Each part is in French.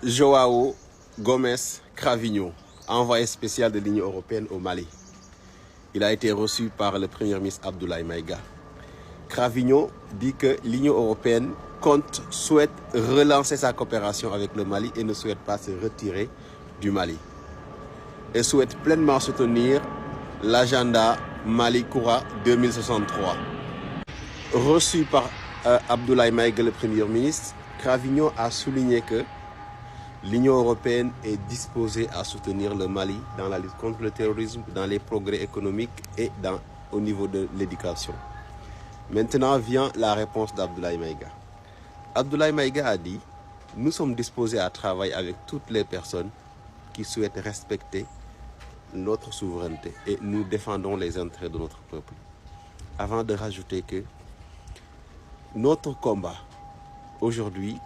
João Gomes Cravinho, envoyé spécial de l'Union européenne au Mali. Il a été reçu par le Premier ministre Abdoulaye Maïga. Cravinho dit que l'Union européenne souhaite relancer sa coopération avec le Mali et ne souhaite pas se retirer du Mali. Et souhaite pleinement soutenir l'agenda Mali-Koura 2063. Reçu par Abdoulaye Maïga, le Premier ministre, Cravinho a souligné que l'Union européenne est disposée à soutenir le Mali dans la lutte contre le terrorisme, dans les progrès économiques et au niveau de l'éducation. Maintenant vient la réponse d'Abdoulaye Maïga. Abdoulaye Maïga a dit « Nous sommes disposés à travailler avec toutes les personnes qui souhaitent respecter notre souveraineté et nous défendons les intérêts de notre peuple. » Avant de rajouter que notre combat aujourd'hui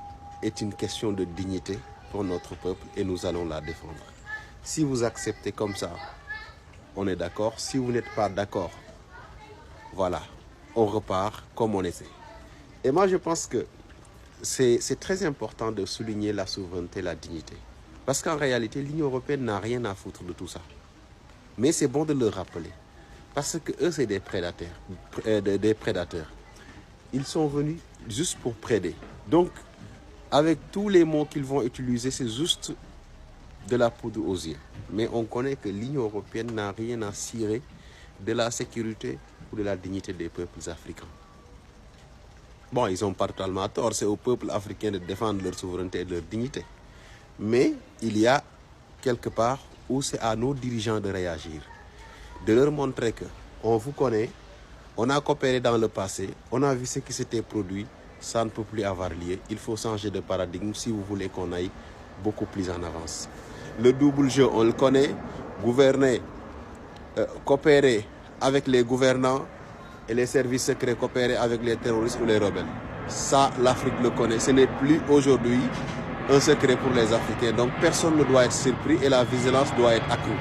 est une question de dignité pour notre peuple et nous allons la défendre. Si vous acceptez comme ça, on est d'accord. Si vous n'êtes pas d'accord, voilà, on repart comme on était. Et moi, je pense que c'est très important de souligner la souveraineté et la dignité. Parce qu'en réalité, l'Union européenne n'a rien à foutre de tout ça. Mais c'est bon de le rappeler. Parce que eux, c'est des prédateurs. Ils sont venus juste pour préder. Donc, avec tous les mots qu'ils vont utiliser, c'est juste de la poudre aux yeux. Mais on connaît que l'Union européenne n'a rien à cirer de la sécurité ou de la dignité des peuples africains. Bon, ils n'ont pas totalement tort, c'est aux peuples africains de défendre leur souveraineté et leur dignité. Mais il y a quelque part où c'est à nos dirigeants de réagir, de leur montrer qu'on vous connaît, on a coopéré dans le passé, on a vu ce qui s'était produit, ça ne peut plus avoir lieu. Il faut changer de paradigme si vous voulez qu'on aille beaucoup plus en avance. Le double jeu, on le connaît, gouverner, coopérer avec les gouvernants et les services secrets, coopérer avec les terroristes ou les rebelles. Ça, l'Afrique le connaît. Ce n'est plus aujourd'hui un secret pour les Africains. Donc personne ne doit être surpris et la vigilance doit être accrue.